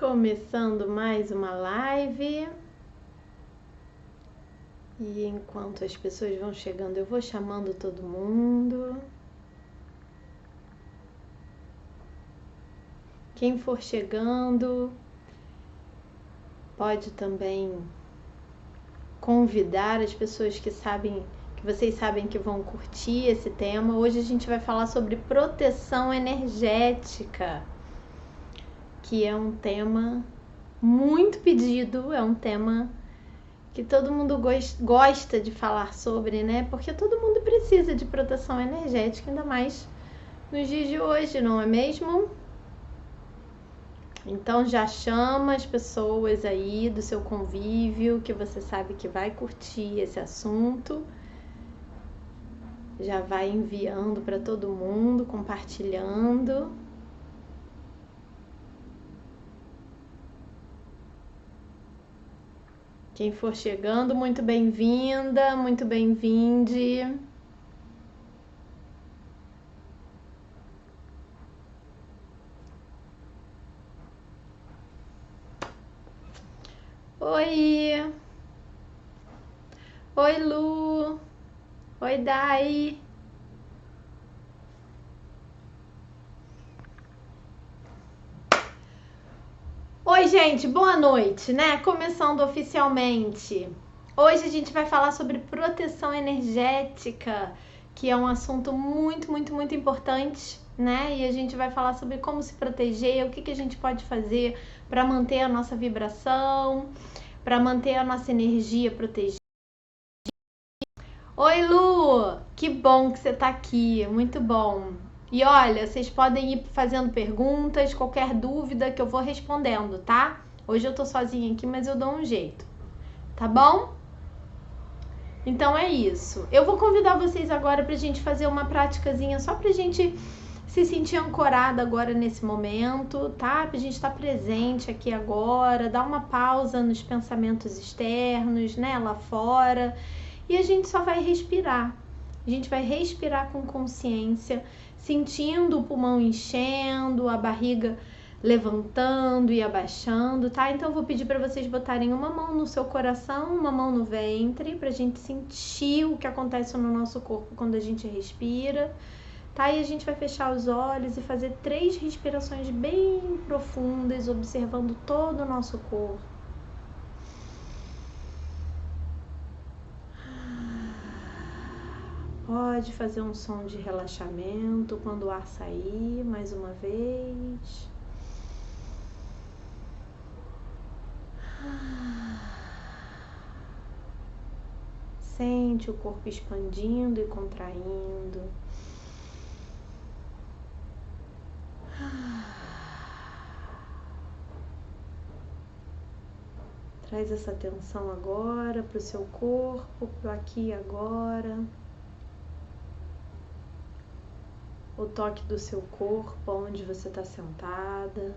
Começando mais uma live. E enquanto as pessoas vão chegando, eu vou chamando todo mundo. Quem for chegando, pode também convidar as pessoas que vocês sabem que vão curtir esse tema. Hoje a gente vai falar sobre proteção energética, que é um tema muito pedido, é um tema que todo mundo gosta de falar sobre, né? Porque todo mundo precisa de proteção energética, ainda mais nos dias de hoje, não é mesmo? Então já chama as pessoas aí do seu convívio, que você sabe que vai curtir esse assunto. Já vai enviando para todo mundo, compartilhando. Quem for chegando, muito bem-vinda, muito bem-vinde. Oi! Oi, Lu! Oi, Dai! Oi, gente, boa noite, né? Começando oficialmente. Hoje a gente vai falar sobre proteção energética, que é um assunto muito importante, né? E a gente vai falar sobre como se proteger, o que a gente pode fazer para manter a nossa vibração, para manter a nossa energia protegida. Oi, Lu! Que bom que você tá aqui, muito bom. E olha, vocês podem ir fazendo perguntas, qualquer dúvida que eu vou respondendo, tá? Hoje eu tô sozinha aqui, mas eu dou um jeito, tá bom? Então é isso. Eu vou convidar vocês agora pra gente fazer uma praticazinha só pra gente se sentir ancorada agora nesse momento, tá? Pra gente estar presente aqui agora, dar uma pausa nos pensamentos externos, né, lá fora. E a gente só vai respirar. A gente vai respirar com consciência, sentindo o pulmão enchendo, a barriga levantando e abaixando, tá? Então eu vou pedir para vocês botarem uma mão no seu coração, uma mão no ventre, pra gente sentir o que acontece no nosso corpo quando a gente respira, tá? E a gente vai fechar os olhos e fazer 3 respirações bem profundas, observando todo o nosso corpo. Pode fazer um som de relaxamento quando o ar sair, mais uma vez. Sente o corpo expandindo e contraindo. Traz essa atenção agora para o seu corpo, para aqui e agora. O toque do seu corpo, onde você está sentada.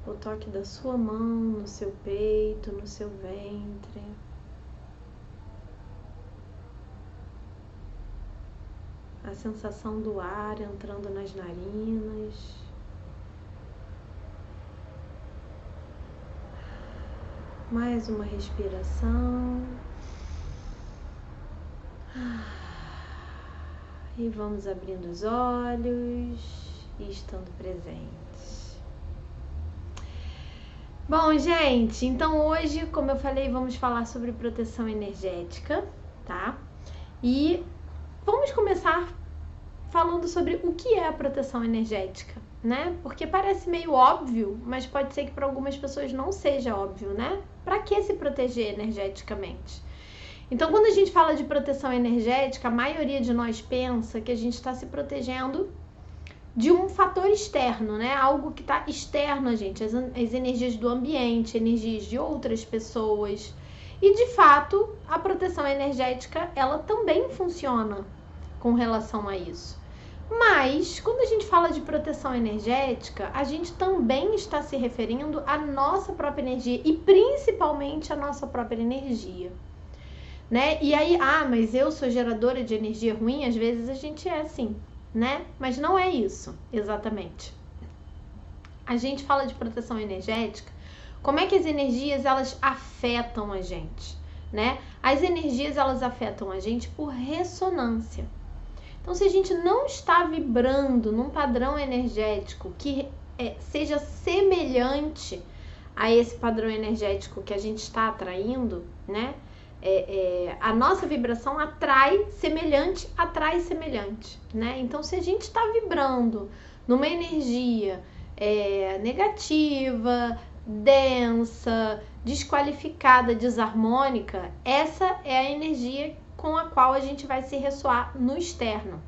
O toque da sua mão no seu peito, no seu ventre. A sensação do ar entrando nas narinas. Mais uma respiração. E vamos abrindo os olhos e estando presentes. Bom, gente, então hoje, como eu falei, vamos falar sobre proteção energética, tá? E vamos começar falando sobre o que é a proteção energética, né? Porque parece meio óbvio, mas pode ser que para algumas pessoas não seja óbvio, né? Para que se proteger energeticamente? Então, quando a gente fala de proteção energética, a maioria de nós pensa que a gente está se protegendo de um fator externo, né? Algo que está externo a gente, as energias do ambiente, energias de outras pessoas. E, de fato, a proteção energética, ela também funciona com relação a isso. Mas, quando a gente fala de proteção energética, a gente também está se referindo à nossa própria energia e principalmente à nossa própria energia. Né? E aí, mas eu sou geradora de energia ruim, às vezes a gente é assim, né? Mas não é isso, exatamente. a gente fala de proteção energética, como é que as energias elas afetam a gente, né? As energias elas afetam a gente por ressonância. Então, se a gente não está vibrando num padrão energético que seja semelhante a esse padrão energético que a gente está atraindo, né? A nossa vibração atrai semelhante, né? Então, se a gente está vibrando numa energia negativa, densa, desqualificada, desarmônica, essa é a energia com a qual a gente vai se ressoar no externo,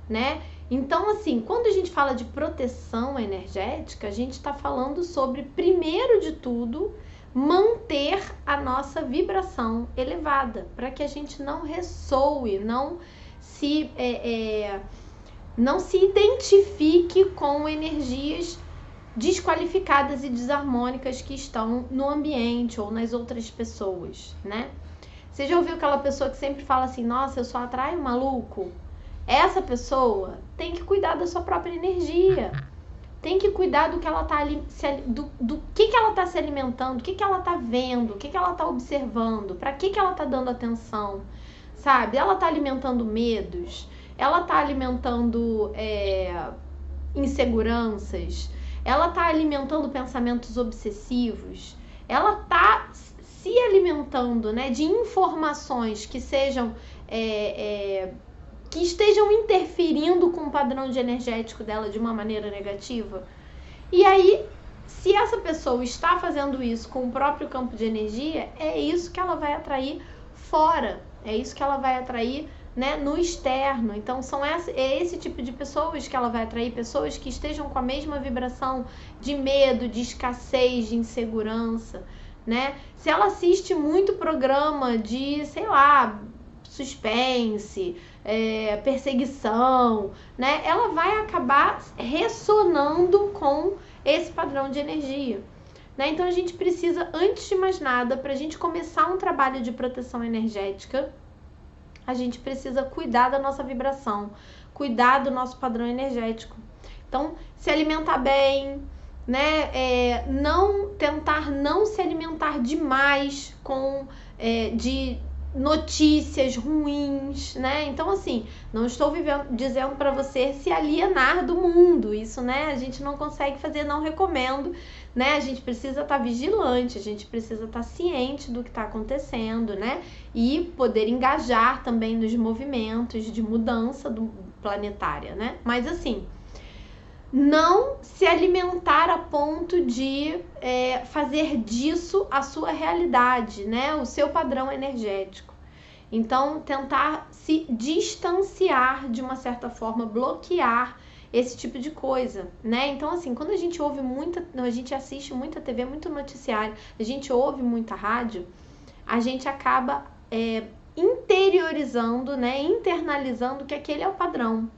né? Então, assim, quando a gente fala de proteção energética, a gente está falando sobre, primeiro de tudo, manter a nossa vibração elevada, para que a gente não ressoe, não se identifique com energias desqualificadas e desarmônicas que estão no ambiente ou nas outras pessoas, né? Você já ouviu aquela pessoa que sempre fala assim, nossa, eu só atraio maluco? Essa pessoa tem que cuidar da sua própria energia. Tem que cuidar do que ela tá ali, do que ela tá se alimentando, o que ela tá vendo, o que ela tá observando, para que ela tá dando atenção, sabe? Ela tá alimentando medos, ela tá alimentando inseguranças, ela tá alimentando pensamentos obsessivos, ela tá se alimentando, né, de informações que sejam que estejam interferindo com o padrão de energético dela de uma maneira negativa. E aí, se essa pessoa está fazendo isso com o próprio campo de energia, é isso que ela vai atrair fora, é isso que ela vai atrair, né, no externo. Então, é esse tipo de pessoas que ela vai atrair, pessoas que estejam com a mesma vibração de medo, de escassez, de insegurança, né? Se ela assiste muito programa de, sei lá, suspense, perseguição, né? Ela vai acabar ressonando com esse padrão de energia, né? Então a gente precisa, antes de mais nada, para a gente começar um trabalho de proteção energética, a gente precisa cuidar da nossa vibração, cuidar do nosso padrão energético. Então, se alimentar bem, né? Tentar não se alimentar demais de notícias ruins, né? Então, assim, não estou dizendo para você se alienar do mundo, isso, né? A gente não consegue fazer, não recomendo, né? A gente precisa estar vigilante, a gente precisa estar ciente do que está acontecendo, né? E poder engajar também nos movimentos de mudança planetária, né? Mas, assim, não se alimentar a ponto de fazer disso a sua realidade, né? O seu padrão energético. Então, tentar se distanciar de uma certa forma, bloquear esse tipo de coisa, né? Então, assim, quando a gente assiste muita TV, muito noticiário, a gente ouve muita rádio, a gente acaba interiorizando, né? Internalizando que aquele é o padrão.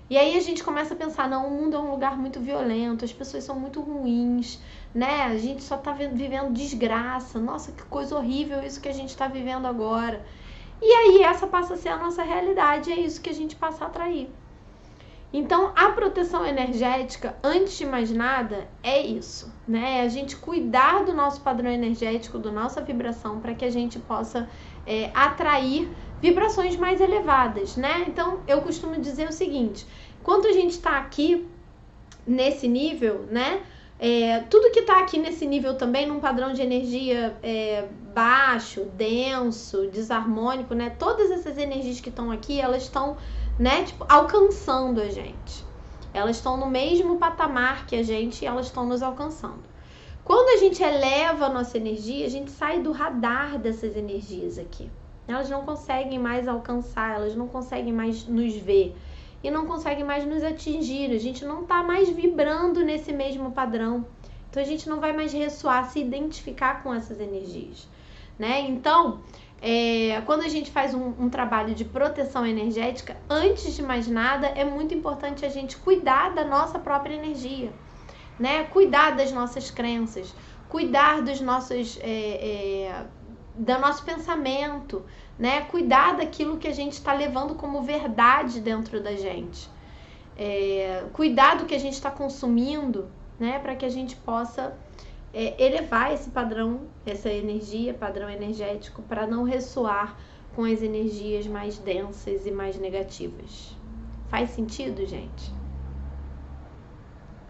E aí a gente começa a pensar, não, o mundo é um lugar muito violento, as pessoas são muito ruins, né? A gente só tá vivendo desgraça, nossa, que coisa horrível isso que a gente tá vivendo agora. E aí essa passa a ser a nossa realidade, é isso que a gente passa a atrair. Então, a proteção energética, antes de mais nada, é isso, né? É a gente cuidar do nosso padrão energético, da nossa vibração, para que a gente possa atrair vibrações mais elevadas, né? Então, eu costumo dizer o seguinte, quando a gente está aqui nesse nível, né? Tudo que está aqui nesse nível também, num padrão de energia baixo, denso, desarmônico, né? Todas essas energias que estão aqui, elas estão, né, tipo, alcançando a gente. Elas estão no mesmo patamar que a gente e elas estão nos alcançando. Quando a gente eleva a nossa energia, a gente sai do radar dessas energias aqui. Elas não conseguem mais alcançar, elas não conseguem mais nos ver e não conseguem mais nos atingir. A gente não está mais vibrando nesse mesmo padrão. Então a gente não vai mais ressoar, se identificar com essas energias, né? Então, quando a gente faz um trabalho de proteção energética, antes de mais nada, é muito importante a gente cuidar da nossa própria energia, né? Cuidar das nossas crenças, cuidar dos nossos, do nosso pensamento, né? Cuidar daquilo que a gente está levando como verdade dentro da gente, cuidar do que a gente está consumindo, né? Para que a gente possa elevar esse padrão, essa energia, padrão energético, para não ressoar com as energias mais densas e mais negativas. Faz sentido, gente?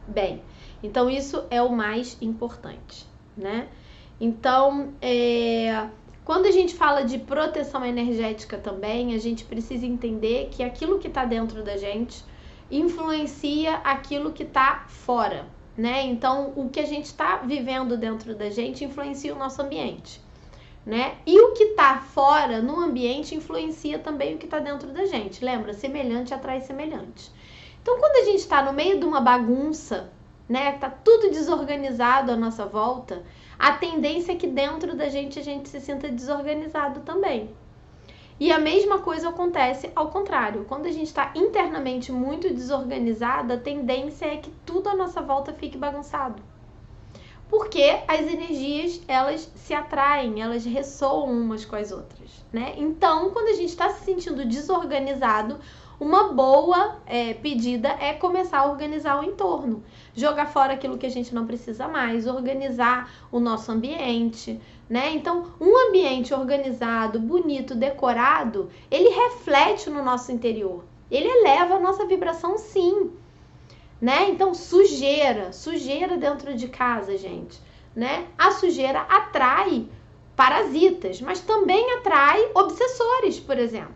Bem, então isso é o mais importante, né? Então, quando a gente fala de proteção energética também, a gente precisa entender que aquilo que está dentro da gente influencia aquilo que está fora, né? Então, o que a gente está vivendo dentro da gente influencia o nosso ambiente, né? E o que está fora no ambiente influencia também o que está dentro da gente. Lembra? Semelhante atrai semelhante. Então, quando a gente está no meio de uma bagunça, né? Tá tudo desorganizado à nossa volta, a tendência é que dentro da gente a gente se sinta desorganizado também. E a mesma coisa acontece ao contrário. Quando a gente está internamente muito desorganizado, a tendência é que tudo à nossa volta fique bagunçado. Porque as energias, elas se atraem, elas ressoam umas com as outras, né? Então, quando a gente está se sentindo desorganizado, uma boa pedida é começar a organizar o entorno. Jogar fora aquilo que a gente não precisa mais, organizar o nosso ambiente, né? Então, um ambiente organizado, bonito, decorado, ele reflete no nosso interior. Ele eleva a nossa vibração, sim, né? Então, sujeira dentro de casa, gente, né? A sujeira atrai parasitas, mas também atrai obsessores, por exemplo.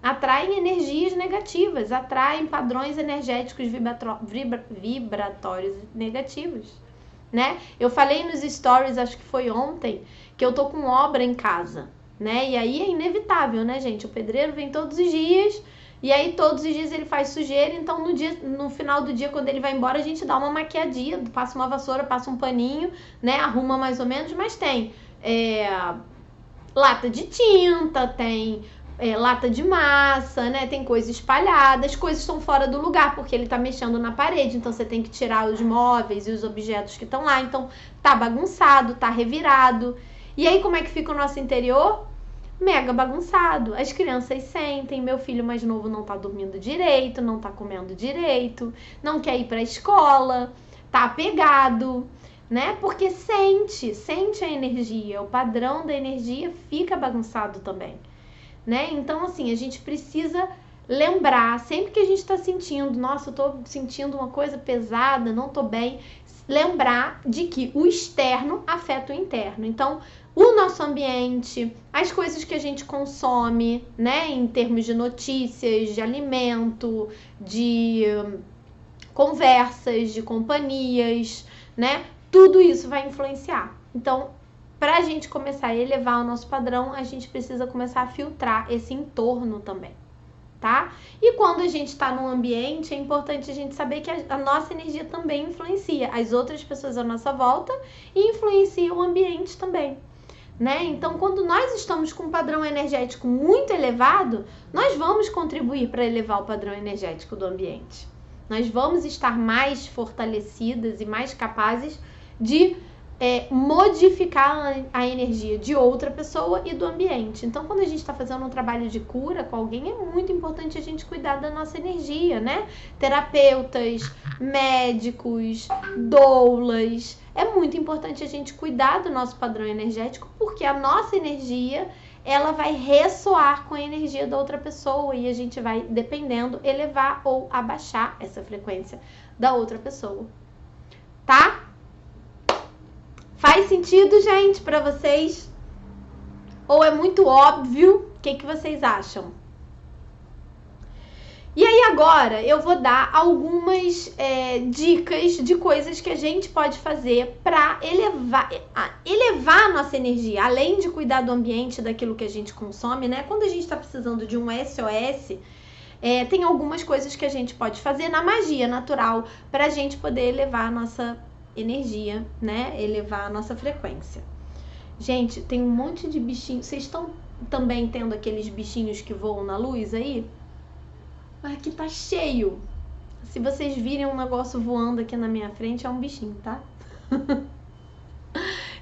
Atraem energias negativas, atraem padrões energéticos vibratórios negativos, né? Eu falei nos stories, acho que foi ontem, que eu tô com obra em casa, né? E aí é inevitável, né, gente? O pedreiro vem todos os dias, e aí todos os dias ele faz sujeira, então no final do dia, quando ele vai embora, a gente dá uma maquiadinha, passa uma vassoura, passa um paninho, né? Arruma mais ou menos, mas tem lata de tinta, tem lata de massa, né? Tem coisa espalhada, as coisas estão fora do lugar porque ele tá mexendo na parede, então você tem que tirar os móveis e os objetos que estão lá, então tá bagunçado, tá revirado. E aí como é que fica o nosso interior? Mega bagunçado. As crianças sentem, meu filho mais novo não tá dormindo direito, não tá comendo direito, não quer ir pra escola, tá apegado, né? Porque sente a energia, o padrão da energia fica bagunçado também, né? Então, assim, a gente precisa lembrar, sempre que a gente tá sentindo, nossa, eu tô sentindo uma coisa pesada, não tô bem, lembrar de que o externo afeta o interno. Então, o nosso ambiente, as coisas que a gente consome, né, em termos de notícias, de alimento, de conversas, de companhias, né, tudo isso vai influenciar. Então, para a gente começar a elevar o nosso padrão, a gente precisa começar a filtrar esse entorno também, tá? E quando a gente está num ambiente, é importante a gente saber que a nossa energia também influencia as outras pessoas à nossa volta e influencia o ambiente também, né? Então, quando nós estamos com um padrão energético muito elevado, nós vamos contribuir para elevar o padrão energético do ambiente. Nós vamos estar mais fortalecidas e mais capazes de modificar a energia de outra pessoa e do ambiente. Então, quando a gente está fazendo um trabalho de cura com alguém, é muito importante a gente cuidar da nossa energia, né? Terapeutas, médicos, doulas. É muito importante a gente cuidar do nosso padrão energético, porque a nossa energia, ela vai ressoar com a energia da outra pessoa e a gente vai, dependendo, elevar ou abaixar essa frequência da outra pessoa. Tá? Faz sentido, gente, pra vocês? Ou é muito óbvio? O que vocês acham? E aí agora eu vou dar algumas dicas de coisas que a gente pode fazer para elevar a nossa energia, além de cuidar do ambiente, daquilo que a gente consome, né? Quando a gente está precisando de um SOS, tem algumas coisas que a gente pode fazer na magia natural para a gente poder elevar a nossa energia, né? Elevar a nossa frequência. Gente, tem um monte de bichinhos. Vocês estão também tendo aqueles bichinhos que voam na luz aí? Aqui tá cheio. Se vocês virem um negócio voando aqui na minha frente, é um bichinho, tá?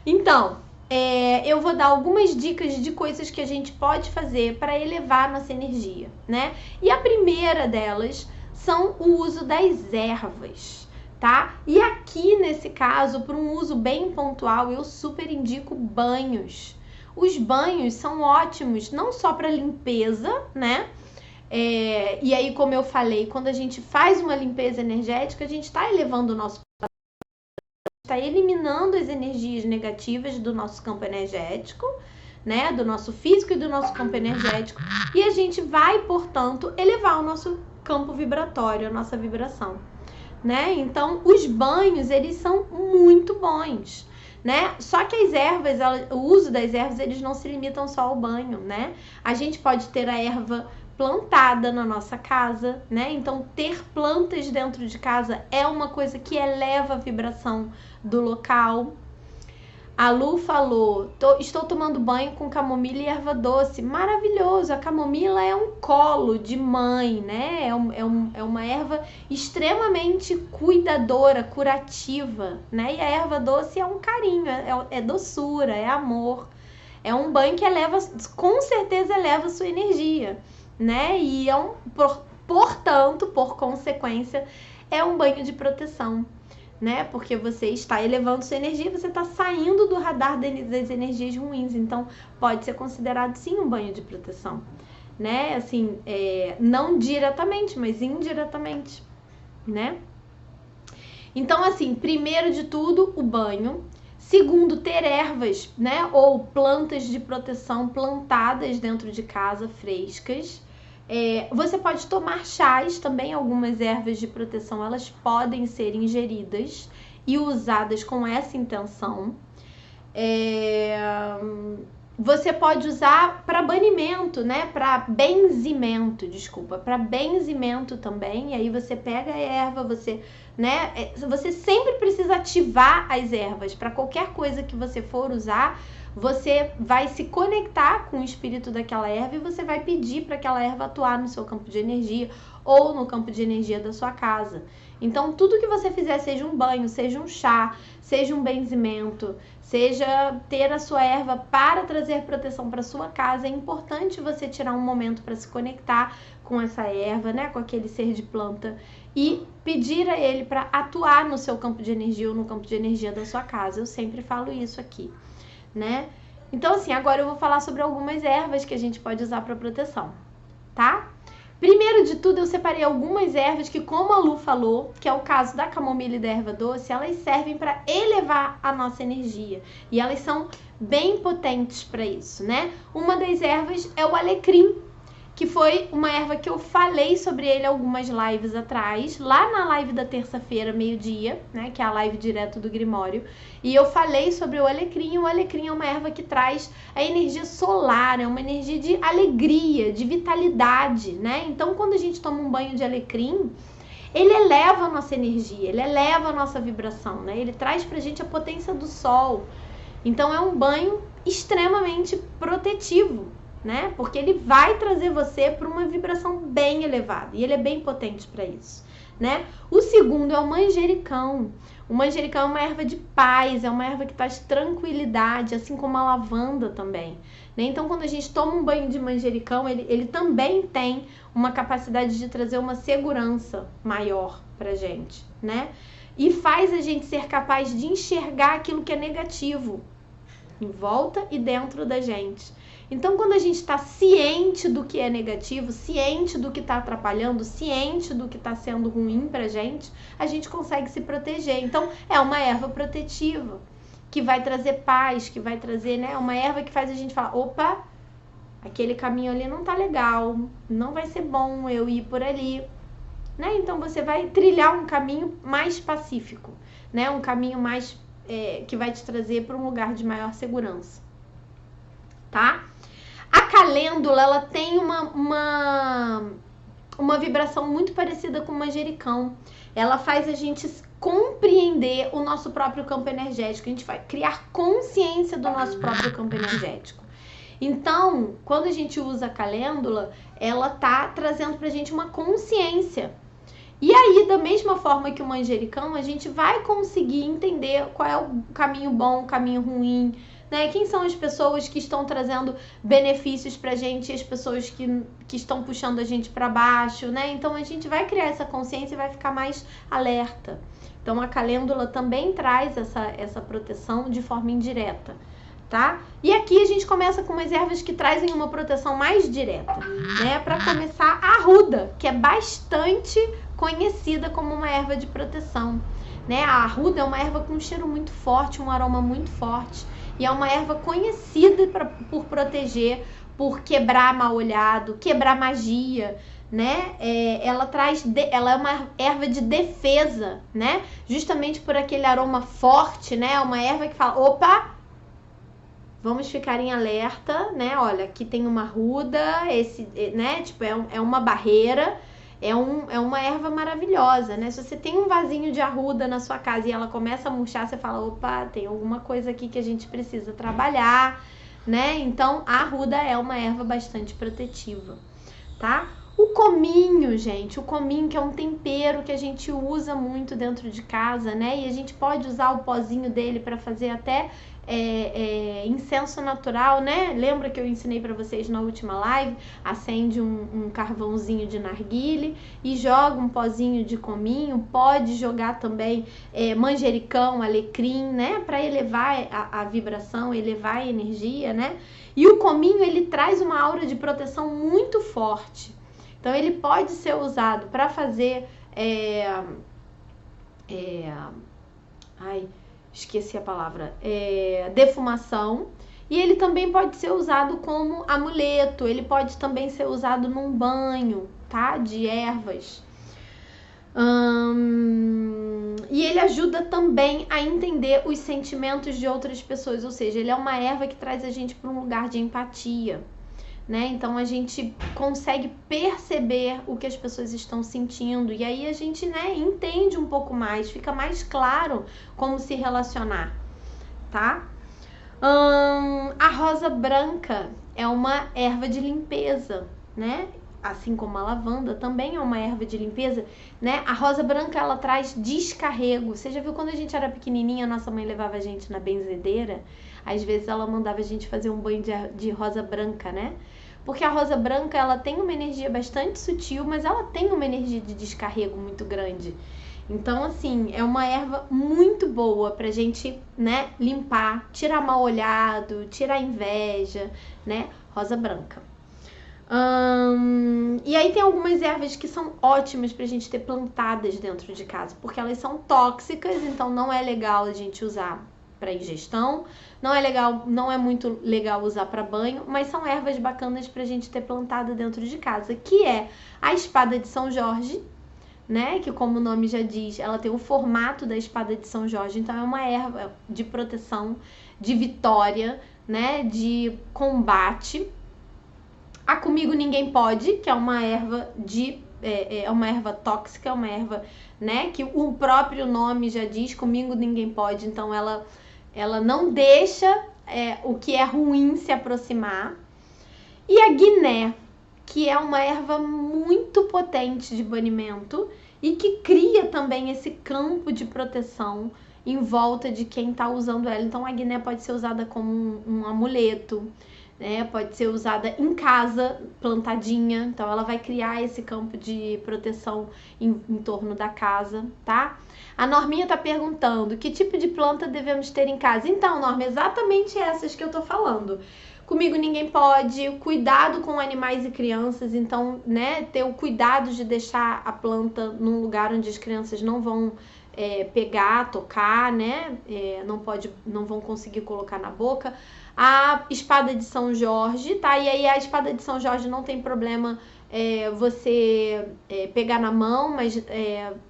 Então, eu vou dar algumas dicas de coisas que a gente pode fazer para elevar a nossa energia, né? E a primeira delas são o uso das ervas. tá? E aqui nesse caso, para um uso bem pontual, eu super indico banhos. Os banhos são ótimos, não só para limpeza, né? E aí, como eu falei, quando a gente faz uma limpeza energética, a gente está elevando o nosso, está eliminando as energias negativas do nosso campo energético, né? Do nosso físico e do nosso campo energético. E a gente vai, portanto, elevar o nosso campo vibratório, a nossa vibração, né? Então, os banhos, eles são muito bons, né? Só que as ervas, o uso das ervas, eles não se limitam só ao banho, né? A gente pode ter a erva plantada na nossa casa, né? Então, ter plantas dentro de casa é uma coisa que eleva a vibração do local. A Lu falou, estou tomando banho com camomila e erva doce. Maravilhoso! A camomila é um colo de mãe, né? É uma erva extremamente cuidadora, curativa, né? E a erva doce é um carinho, é doçura, é amor. É um banho que eleva, com certeza eleva a sua energia, né? E portanto, por consequência, é um banho de proteção, né? Porque você está elevando sua energia, você está saindo do radar das energias ruins. Então, pode ser considerado sim um banho de proteção, né? Assim, não diretamente, mas indiretamente, né? Então, assim, primeiro de tudo, o banho. Segundo, ter ervas, né? Ou plantas de proteção plantadas dentro de casa, frescas. Você pode tomar chás também, algumas ervas de proteção, elas podem ser ingeridas e usadas com essa intenção. Você pode usar para banimento, né? Para benzimento também. E aí você pega a erva, você sempre precisa ativar as ervas. Para qualquer coisa que você for usar, você vai se conectar com o espírito daquela erva e você vai pedir para aquela erva atuar no seu campo de energia ou no campo de energia da sua casa. Então, tudo que você fizer, seja um banho, seja um chá, seja um benzimento, seja ter a sua erva para trazer proteção para sua casa, é importante você tirar um momento para se conectar com essa erva, né, com aquele ser de planta e pedir a ele para atuar no seu campo de energia ou no campo de energia da sua casa. Eu sempre falo isso aqui, né? Então, assim, agora eu vou falar sobre algumas ervas que a gente pode usar para proteção, tá? Primeiro de tudo, eu separei algumas ervas que, como a Lu falou, que é o caso da camomila e da erva doce, elas servem para elevar a nossa energia. E elas são bem potentes para isso, né? Uma das ervas é o alecrim, que foi uma erva que eu falei sobre ele algumas lives atrás, lá na live da terça-feira, meio-dia, né, que é a live direto do Grimório, e eu falei sobre o alecrim. O alecrim é uma erva que traz a energia solar, é uma energia de alegria, de vitalidade, né? Então, quando a gente toma um banho de alecrim, ele eleva a nossa energia, ele eleva a nossa vibração, né? Ele traz pra gente a potência do sol. Então, é um banho extremamente protetivo, né? Porque ele vai trazer você para uma vibração bem elevada e ele é bem potente para isso, né? O segundo é o manjericão. O manjericão é uma erva de paz, é uma erva que traz tranquilidade, assim como a lavanda também, né? Então, quando a gente toma um banho de manjericão, ele também tem uma capacidade de trazer uma segurança maior pra gente, né? E faz a gente ser capaz de enxergar aquilo que é negativo em volta e dentro da gente. Então, quando a gente está ciente do que é negativo, ciente do que está atrapalhando, ciente do que está sendo ruim pra gente, a gente consegue se proteger. Então, é uma erva protetiva, que vai trazer paz, que vai trazer, né, uma erva que faz a gente falar, opa, aquele caminho ali não tá legal, não vai ser bom eu ir por ali, né? Então, você vai trilhar um caminho mais pacífico, né? Um caminho mais, que vai te trazer para um lugar de maior segurança, tá? A calêndula, ela tem uma vibração muito parecida com o manjericão. Ela faz a gente compreender o nosso próprio campo energético. A gente vai criar consciência do nosso próprio campo energético. Então, quando a gente usa a calêndula, ela tá trazendo pra gente uma consciência. E aí, da mesma forma que o manjericão, a gente vai conseguir entender qual é o caminho bom, o caminho ruim, né? Quem são as pessoas que estão trazendo benefícios pra gente e as pessoas que estão puxando a gente pra baixo, né? Então, a gente vai criar essa consciência e vai ficar mais alerta, Então a calêndula também traz essa proteção de forma indireta, tá? E aqui a gente começa com umas ervas que trazem uma proteção mais direta, né? Para começar, a arruda, que é bastante conhecida como uma erva de proteção, né? A arruda é uma erva com um cheiro muito forte, um aroma muito forte, e é uma erva conhecida por proteger, por quebrar mal-olhado, quebrar magia, né? Ela é uma erva de defesa, né? Justamente por aquele aroma forte, né? Uma erva que fala, opa, vamos ficar em alerta, né? Olha, aqui tem uma arruda, né? Tipo, é uma barreira, é uma erva maravilhosa, né? Se você tem um vasinho de arruda na sua casa e ela começa a murchar, você fala, opa, tem alguma coisa aqui que a gente precisa trabalhar, né? Então, a arruda é uma erva bastante protetiva, tá? O cominho, gente, o cominho, que é um tempero que a gente usa muito dentro de casa, né? E a gente pode usar o pozinho dele para fazer até incenso natural, né? Lembra que eu ensinei para vocês na última live? Acende um carvãozinho de narguile e joga um pozinho de cominho. Pode jogar também manjericão, alecrim, né? Para elevar a vibração, elevar a energia, né? E o cominho, ele traz uma aura de proteção muito forte. Então, ele pode ser usado para fazer... esqueci a palavra. Defumação. E ele também pode ser usado como amuleto. Ele pode também ser usado num banho, tá? De ervas. E ele ajuda também a entender os sentimentos de outras pessoas. Ou seja, ele é uma erva que traz a gente para um lugar de empatia, né? Então a gente consegue perceber o que as pessoas estão sentindo e aí a gente, né, entende um pouco mais, fica mais claro como se relacionar, tá? A rosa branca é uma erva de limpeza, né? Assim como a lavanda também é uma erva de limpeza, né? A rosa branca, ela traz descarrego. Você já viu quando a gente era pequenininha, nossa mãe levava a gente na benzedeira? Às vezes ela mandava a gente fazer um banho de rosa branca, né? Porque a rosa branca, ela tem uma energia bastante sutil, mas ela tem uma energia de descarrego muito grande. Então, assim, é uma erva muito boa pra gente, né, limpar, tirar mal-olhado, tirar inveja, né? Rosa branca. E aí tem algumas ervas que são ótimas pra gente ter plantadas dentro de casa, porque elas são tóxicas, então não é legal a gente usar para ingestão, não é muito legal usar para banho, mas são ervas bacanas pra gente ter plantada dentro de casa, que é a espada de São Jorge, né? Que, como o nome já diz, ela tem o formato da espada de São Jorge, então é uma erva de proteção, de vitória, né? De combate. A Comigo Ninguém Pode, que é uma erva é uma erva tóxica, é uma erva, né? Que o próprio nome já diz, Comigo Ninguém Pode, então ela não deixa o que é ruim se aproximar. E a guiné, que é uma erva muito potente de banimento e que cria também esse campo de proteção em volta de quem está usando ela. Então a guiné pode ser usada como um amuleto, né? Pode ser usada em casa, plantadinha. Então ela vai criar esse campo de proteção em torno da casa, tá? A Norminha tá perguntando que tipo de planta devemos ter em casa. Então, Norma, exatamente essas que eu tô falando. Comigo Ninguém Pode, cuidado com animais e crianças, então, né, ter o cuidado de deixar a planta num lugar onde as crianças não vão pegar, tocar, né, não vão conseguir colocar na boca. A espada de São Jorge, tá? E aí a espada de São Jorge não tem problema você pegar na mão, mas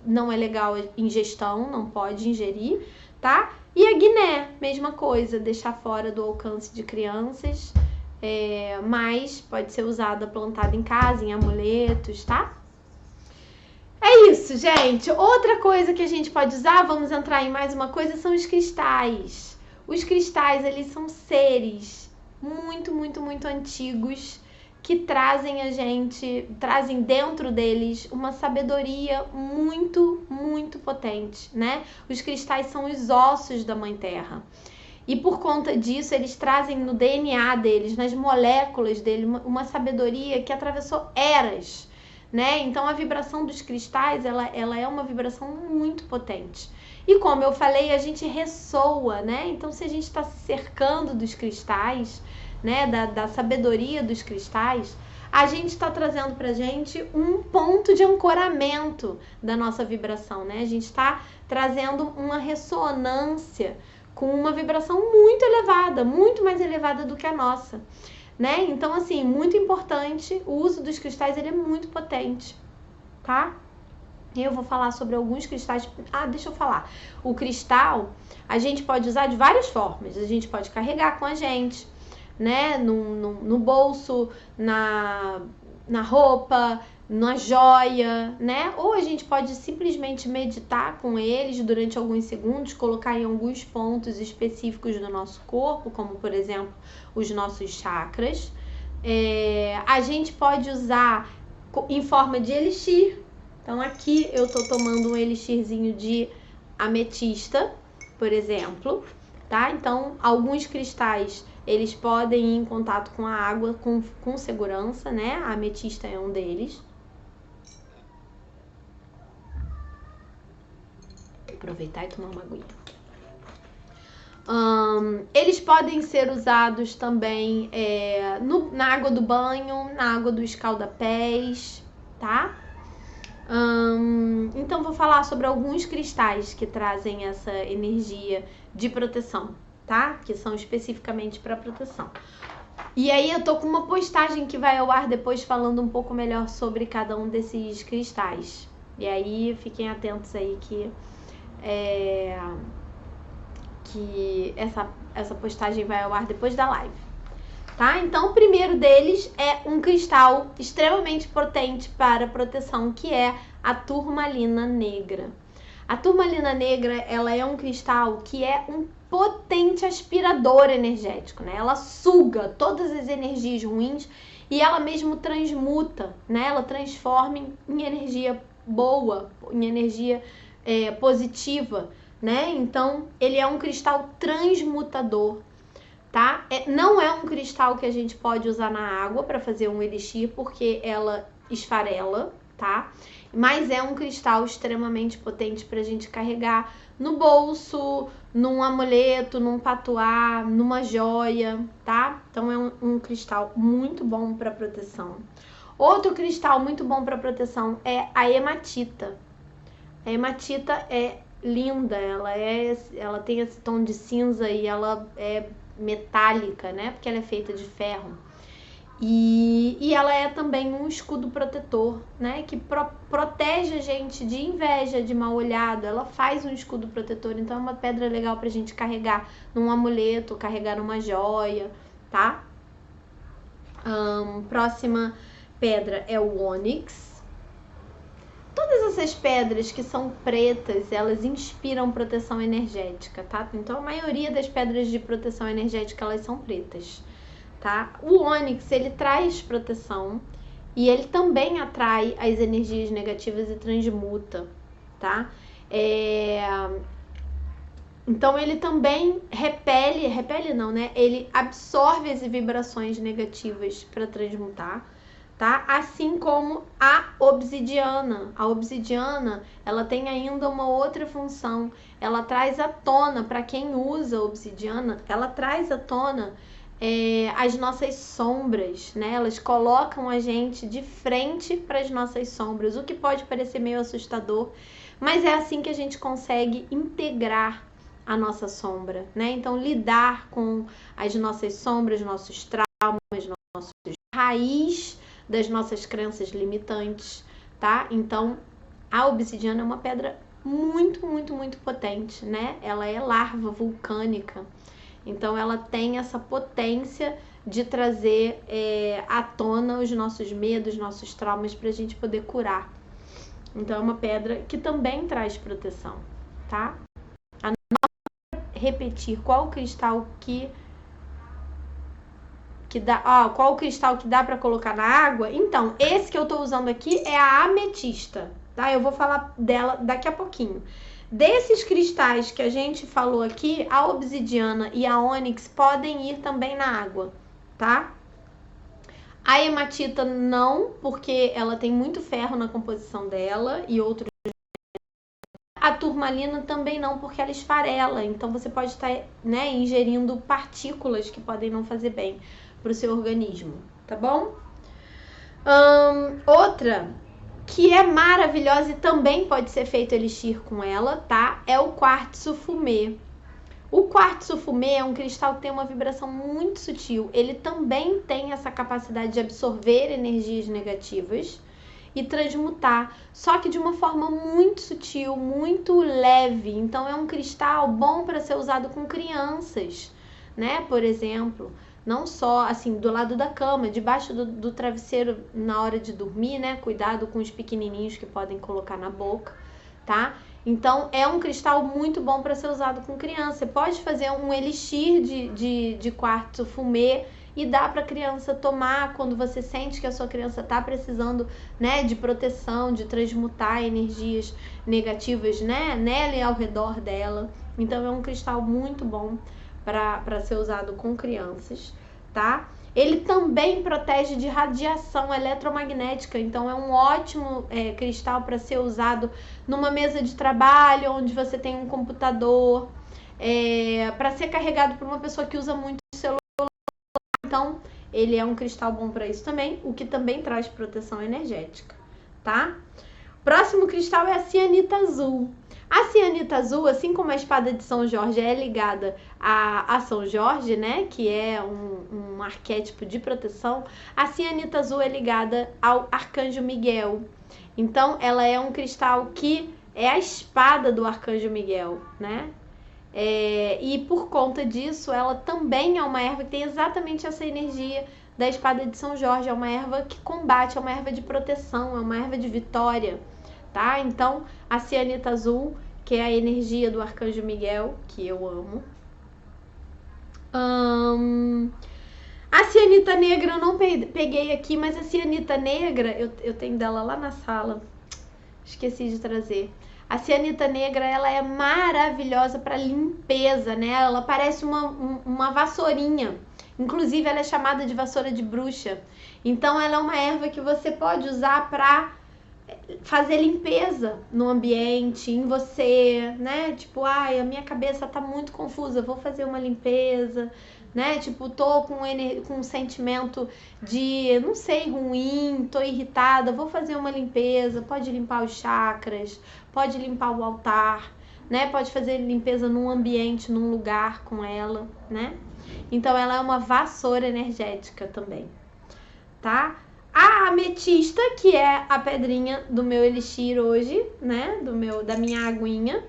não é legal ingestão, não pode ingerir, tá? E a guiné, mesma coisa, deixar fora do alcance de crianças, mas pode ser usada, plantada em casa, em amuletos, tá? É isso, gente. Outra coisa que a gente pode usar, vamos entrar em mais uma coisa, são os cristais. Os cristais, eles são seres muito, muito, muito antigos que trazem dentro deles uma sabedoria muito, muito potente, né? Os cristais são os ossos da Mãe Terra. E por conta disso, eles trazem no DNA deles, nas moléculas dele, uma sabedoria que atravessou eras, né? Então a vibração dos cristais, ela é uma vibração muito potente. E como eu falei, a gente ressoa, né? Então se a gente está se cercando dos cristais, né, da sabedoria dos cristais, a gente está trazendo pra gente um ponto de ancoramento da nossa vibração, né? A gente está trazendo uma ressonância com uma vibração muito elevada, muito mais elevada do que a nossa, né? Então, assim, muito importante, o uso dos cristais, ele é muito potente, tá? Eu vou falar sobre alguns cristais. Deixa eu falar. O cristal, a gente pode usar de várias formas. A gente pode carregar com a gente, né? No bolso, na roupa, na joia, né? Ou a gente pode simplesmente meditar com eles durante alguns segundos, colocar em alguns pontos específicos do nosso corpo, como por exemplo os nossos chakras. A gente pode usar em forma de elixir. Então aqui eu tô tomando um elixirzinho de ametista, por exemplo, tá? Então alguns cristais, eles podem ir em contato com a água com segurança, né? A ametista é um deles. Vou aproveitar e tomar uma aguinha. Eles podem ser usados também na água do banho, na água do escalda-pés, tá? Então vou falar sobre alguns cristais que trazem essa energia de proteção, tá? Que são especificamente para proteção. E aí eu tô com uma postagem que vai ao ar depois falando um pouco melhor sobre cada um desses cristais. E aí fiquem atentos aí que essa postagem vai ao ar depois da live, tá? Então o primeiro deles é um cristal extremamente potente para proteção, que é a turmalina negra. A turmalina negra, ela é um cristal que é um potente aspirador energético, né? Ela suga todas as energias ruins e ela mesmo transmuta, né? Ela transforma em energia boa, em energia positiva, né? Então ele é um cristal transmutador, tá? Não é um cristal que a gente pode usar na água para fazer um elixir, porque ela esfarela, tá? Mas é um cristal extremamente potente para a gente carregar no bolso, num amuleto, num patuá, numa joia, tá? Então é um cristal muito bom para proteção. Outro cristal muito bom para proteção é a hematita. A hematita é linda, ela tem esse tom de cinza e ela é metálica, né? Porque ela é feita de ferro. E ela é também um escudo protetor, né? Que protege a gente de inveja, de mal olhado. Ela faz um escudo protetor, então é uma pedra legal pra gente carregar num amuleto, carregar numa joia, tá? Próxima pedra é o ônix. Todas essas pedras que são pretas, elas inspiram proteção energética, tá? Então a maioria das pedras de proteção energética, elas são pretas, tá? O ônix, ele traz proteção e ele também atrai as energias negativas e transmuta, tá? Então ele também repele não, né? Ele absorve as vibrações negativas para transmutar, tá? Assim como a obsidiana. A obsidiana, ela tem ainda uma outra função. Ela traz à tona, para quem usa obsidiana, ela traz à tona as nossas sombras, né? Elas colocam a gente de frente para as nossas sombras, o que pode parecer meio assustador, mas é assim que a gente consegue integrar a nossa sombra, né? Então lidar com as nossas sombras, nossos traumas, nossos raiz das nossas crenças limitantes, tá? Então a obsidiana é uma pedra muito, muito, muito potente, né? Ela é larva vulcânica, então ela tem essa potência de trazer à tona os nossos medos, nossos traumas, para a gente poder curar. Então é uma pedra que também traz proteção, tá? Repetir qual cristal que dá, qual cristal que dá para colocar na água. Então, esse que eu tô usando aqui é a ametista, tá? Eu vou falar dela daqui a pouquinho. Desses cristais que a gente falou aqui, a obsidiana e a ônix podem ir também na água, tá? A hematita não, porque ela tem muito ferro na composição dela e outros. A turmalina também não, porque ela esfarela. Então você pode estar, né, ingerindo partículas que podem não fazer bem para o seu organismo, tá bom? Outra que é maravilhosa e também pode ser feito elixir com ela, tá? É o quartzo fumê. O quartzo fumê é um cristal que tem uma vibração muito sutil. Ele também tem essa capacidade de absorver energias negativas e transmutar, só que de uma forma muito sutil, muito leve. Então é um cristal bom para ser usado com crianças, né? Por exemplo, não só assim do lado da cama, debaixo do travesseiro na hora de dormir, né? Cuidado com os pequenininhos que podem colocar na boca, tá? Então é um cristal muito bom para ser usado com criança. Você pode fazer um elixir de quartzo fumê e dá para a criança tomar quando você sente que a sua criança está precisando, né, de proteção, de transmutar energias negativas, né, nela e ao redor dela. Então é um cristal muito bom para ser usado com crianças, tá? Ele também protege de radiação eletromagnética, então é um ótimo cristal para ser usado numa mesa de trabalho, onde você tem um computador, para ser carregado por uma pessoa que usa muito celular. Então, ele é um cristal bom para isso também, o que também traz proteção energética, tá? Próximo cristal é a cianita azul. A cianita azul, assim como a espada de São Jorge é ligada a São Jorge, né, que é um arquétipo de proteção, a cianita azul é ligada ao Arcanjo Miguel. Então, ela é um cristal que é a espada do Arcanjo Miguel, né? E por conta disso, ela também é uma erva que tem exatamente essa energia da espada de São Jorge. É uma erva que combate, é uma erva de proteção, é uma erva de vitória, tá? Então, a cianita azul, que é a energia do Arcanjo Miguel, que eu amo. A cianita negra eu não peguei aqui, mas a cianita negra, eu tenho dela lá na sala. Esqueci de trazer. A cianita negra, ela é maravilhosa para limpeza, né? Ela parece uma vassourinha. Inclusive, ela é chamada de vassoura de bruxa. Então, ela é uma erva que você pode usar para fazer limpeza no ambiente, em você, né? Tipo, ai, a minha cabeça tá muito confusa, vou fazer uma limpeza, né? Tipo, tô com um sentimento de, não sei, ruim, tô irritada, vou fazer uma limpeza. Pode limpar os chakras, pode limpar o altar, né? Pode fazer limpeza num ambiente, num lugar com ela, né? Então ela é uma vassoura energética também, tá? A ametista, que é a pedrinha do meu elixir hoje, né? Da minha aguinha.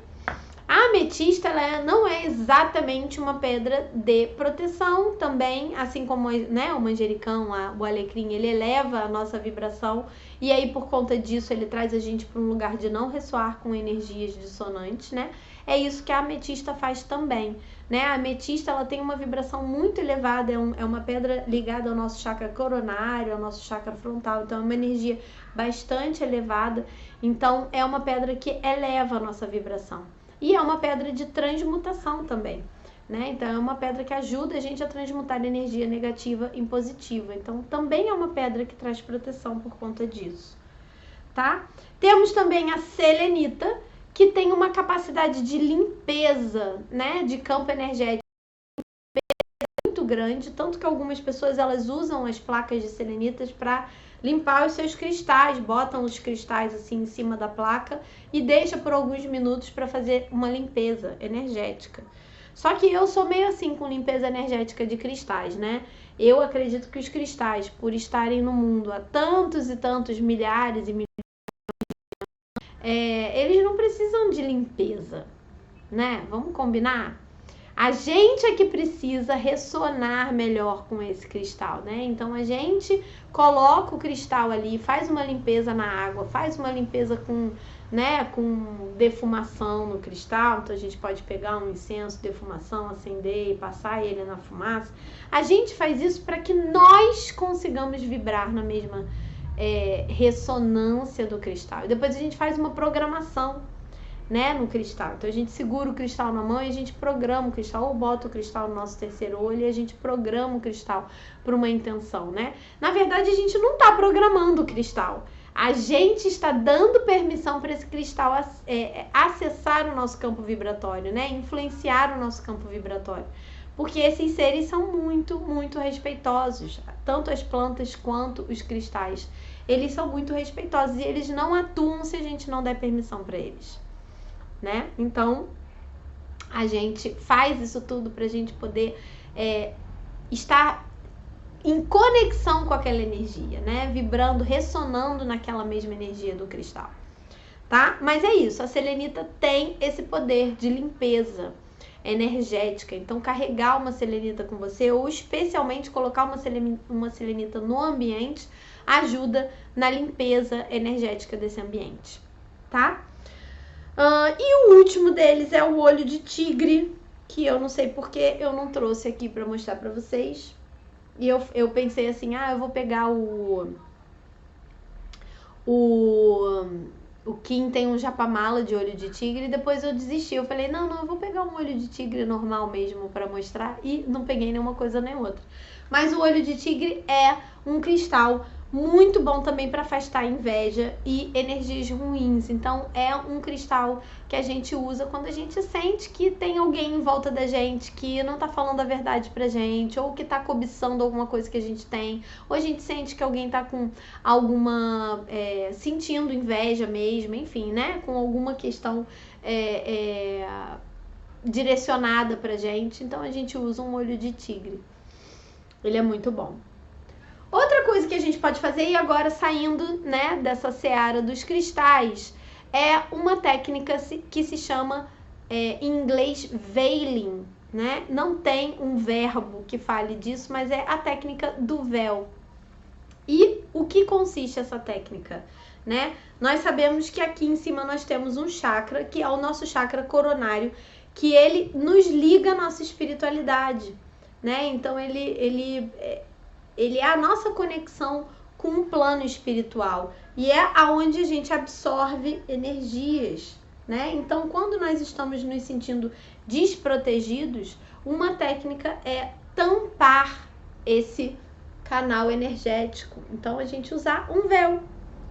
A ametista, ela não é exatamente uma pedra de proteção também, assim como, né, o manjericão, o alecrim, ele eleva a nossa vibração e aí por conta disso ele traz a gente para um lugar de não ressoar com energias dissonantes, né? É isso que a ametista faz também, né? A ametista, ela tem uma vibração muito elevada, é uma pedra ligada ao nosso chakra coronário, ao nosso chakra frontal, então é uma energia bastante elevada, então é uma pedra que eleva a nossa vibração. E é uma pedra de transmutação também, né? Então é uma pedra que ajuda a gente a transmutar energia negativa em positiva. Então também é uma pedra que traz proteção por conta disso, tá? Temos também a selenita, que tem uma capacidade de limpeza, né, de campo energético muito grande, tanto que algumas pessoas elas usam as placas de selenitas para limpar os seus cristais, botam os cristais assim em cima da placa e deixa por alguns minutos para fazer uma limpeza energética. Só que eu sou meio assim com limpeza energética de cristais, né? Eu acredito que os cristais, por estarem no mundo há tantos e tantos milhares e milhares, eles não precisam de limpeza, né? Vamos combinar? A gente é que precisa ressonar melhor com esse cristal, né? Então a gente coloca o cristal ali, faz uma limpeza na água, faz uma limpeza com defumação no cristal. Então a gente pode pegar um incenso, defumação, acender e passar ele na fumaça. A gente faz isso para que nós consigamos vibrar na mesma ressonância do cristal. E depois a gente faz uma programação, né, no cristal. Então a gente segura o cristal na mão e a gente programa o cristal, ou bota o cristal no nosso terceiro olho e a gente programa o cristal para uma intenção, né? Na verdade, a gente não está programando o cristal. A gente está dando permissão para esse cristal acessar o nosso campo vibratório, né? Influenciar o nosso campo vibratório. Porque esses seres são muito, muito respeitosos. Tanto as plantas quanto os cristais. Eles são muito respeitosos e eles não atuam se a gente não der permissão para eles, né? Então, a gente faz isso tudo para a gente poder estar em conexão com aquela energia, né? Vibrando, ressonando naquela mesma energia do cristal, tá? Mas é isso, a selenita tem esse poder de limpeza energética. Então, carregar uma selenita com você, ou especialmente colocar uma selenita no ambiente, ajuda na limpeza energética desse ambiente, tá? E o último deles é o olho de tigre, que eu não sei porque eu não trouxe aqui para mostrar para vocês. E eu pensei assim, eu vou pegar o Kim tem um japamala de olho de tigre, e depois eu desisti. Eu falei, não, eu vou pegar um olho de tigre normal mesmo para mostrar, e não peguei nenhuma coisa nem outra. Mas o olho de tigre é um cristal muito bom também para afastar inveja e energias ruins. Então, é um cristal que a gente usa quando a gente sente que tem alguém em volta da gente que não tá falando a verdade pra gente, ou que tá cobiçando alguma coisa que a gente tem, ou a gente sente que alguém tá com alguma... sentindo inveja mesmo, enfim, né? Com alguma questão direcionada pra gente. Então, a gente usa um olho de tigre. Ele é muito bom. Outra coisa que a gente pode fazer, e agora saindo, né, dessa seara dos cristais, é uma técnica que se chama, em inglês, veiling, né? Não tem um verbo que fale disso, mas é a técnica do véu. E o que consiste essa técnica, né? Nós sabemos que aqui em cima nós temos um chakra, que é o nosso chakra coronário, que ele nos liga à nossa espiritualidade, né? Então, ele é a nossa conexão com o plano espiritual e é aonde a gente absorve energias, né? Então, quando nós estamos nos sentindo desprotegidos, uma técnica é tampar esse canal energético. Então, a gente usar um véu,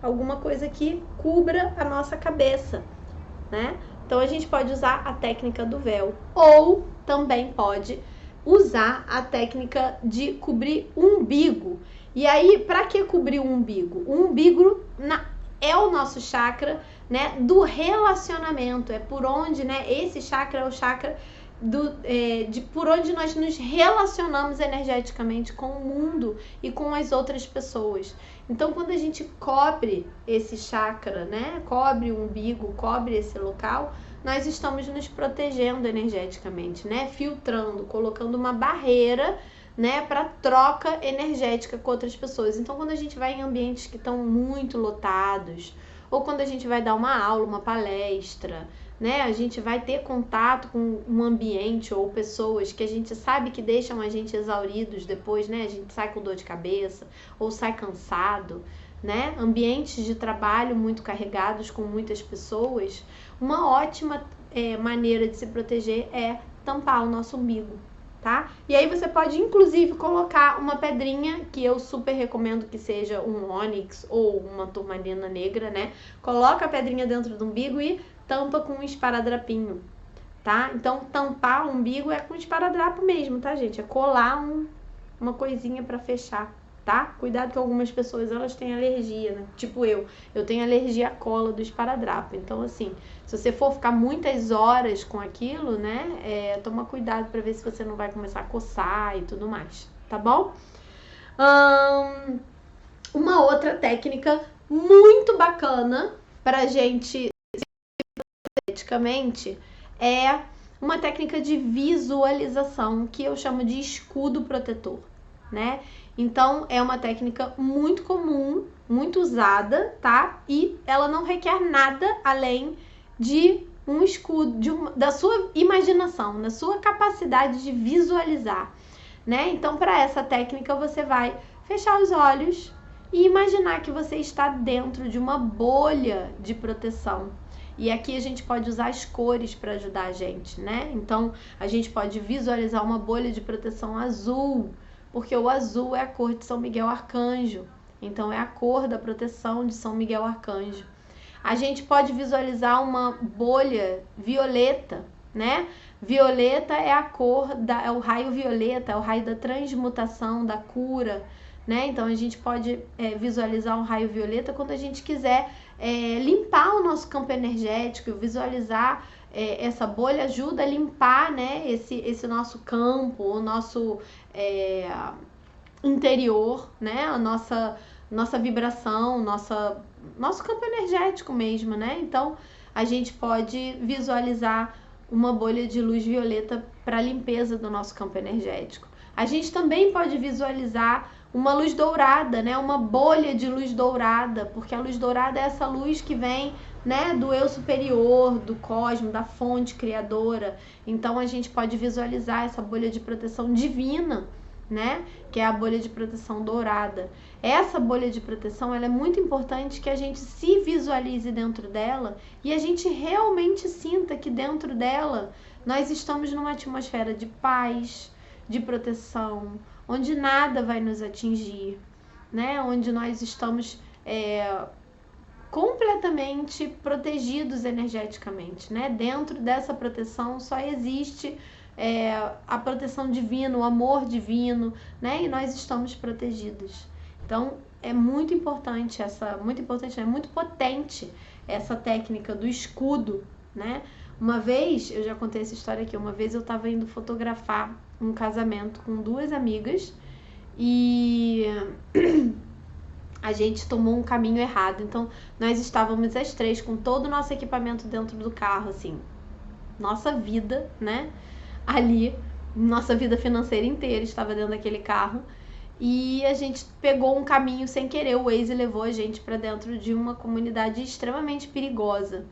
alguma coisa que cubra a nossa cabeça, né? Então, a gente pode usar a técnica do véu, ou também pode usar a técnica de cobrir o umbigo. E aí, para que cobrir o umbigo? O umbigo é o nosso chakra, né, do relacionamento. É por onde, né, esse chakra é o chakra por onde nós nos relacionamos energeticamente com o mundo e com as outras pessoas. Então, quando a gente cobre esse chakra, né, cobre o umbigo, cobre esse local, nós estamos nos protegendo energeticamente, né? Filtrando, colocando uma barreira, né, para troca energética com outras pessoas. Então, quando a gente vai em ambientes que estão muito lotados, ou quando a gente vai dar uma aula, uma palestra, né, a gente vai ter contato com um ambiente ou pessoas que a gente sabe que deixam a gente exauridos depois, né? A gente sai com dor de cabeça ou sai cansado, né? Ambientes de trabalho muito carregados com muitas pessoas, uma ótima maneira de se proteger é tampar o nosso umbigo, tá? E aí você pode inclusive colocar uma pedrinha, que eu super recomendo que seja um ônix ou uma turmalina negra, né? Coloca a pedrinha dentro do umbigo e tampa com um esparadrapinho, tá? Então, tampar o umbigo é com esparadrapo mesmo, tá, gente? É colar uma coisinha pra fechar, tá? Cuidado que algumas pessoas, elas têm alergia, né? Tipo eu tenho alergia à cola do esparadrapo. Então, assim, se você for ficar muitas horas com aquilo, né? Toma cuidado pra ver se você não vai começar a coçar e tudo mais, tá bom? Uma outra técnica muito bacana pra gente energeticamente é uma técnica de visualização que eu chamo de escudo protetor, né? Então, é uma técnica muito comum, muito usada, tá? E ela não requer nada além de um escudo, da sua imaginação, da sua capacidade de visualizar, né? Então, para essa técnica, você vai fechar os olhos e imaginar que você está dentro de uma bolha de proteção. E aqui a gente pode usar as cores para ajudar a gente, né? Então, a gente pode visualizar uma bolha de proteção azul, porque o azul é a cor de São Miguel Arcanjo. Então, é a cor da proteção de São Miguel Arcanjo. A gente pode visualizar uma bolha violeta, né? Violeta é a cor, é o raio violeta, é o raio da transmutação, da cura, né? Então, a gente pode visualizar um raio violeta quando a gente quiser limpar o nosso campo energético. Visualizar essa bolha ajuda a limpar, né, esse nosso campo, o nosso interior, né, a nossa vibração, nosso campo energético mesmo, né? Então, a gente pode visualizar uma bolha de luz violeta para a limpeza do nosso campo energético. A gente também pode visualizar uma luz dourada, né? Uma bolha de luz dourada, porque a luz dourada é essa luz que vem, né, do eu superior, do cosmos, da fonte criadora. Então, a gente pode visualizar essa bolha de proteção divina, né? Que é a bolha de proteção dourada. Essa bolha de proteção, ela é muito importante que a gente se visualize dentro dela e a gente realmente sinta que dentro dela nós estamos numa atmosfera de paz, de proteção, onde nada vai nos atingir, né? Onde nós estamos completamente protegidos energeticamente, né? Dentro dessa proteção só existe a proteção divina, o amor divino, né? E nós estamos protegidos. Então, é muito importante muito potente essa técnica do escudo, né? Uma vez, eu já contei essa história aqui, uma vez eu estava indo fotografar um casamento com 2 amigas e a gente tomou um caminho errado. Então, nós estávamos as 3 com todo o nosso equipamento dentro do carro, assim, nossa vida, né? Ali, nossa vida financeira inteira estava dentro daquele carro. E a gente pegou um caminho sem querer. O Waze levou a gente para dentro de uma comunidade extremamente perigosa,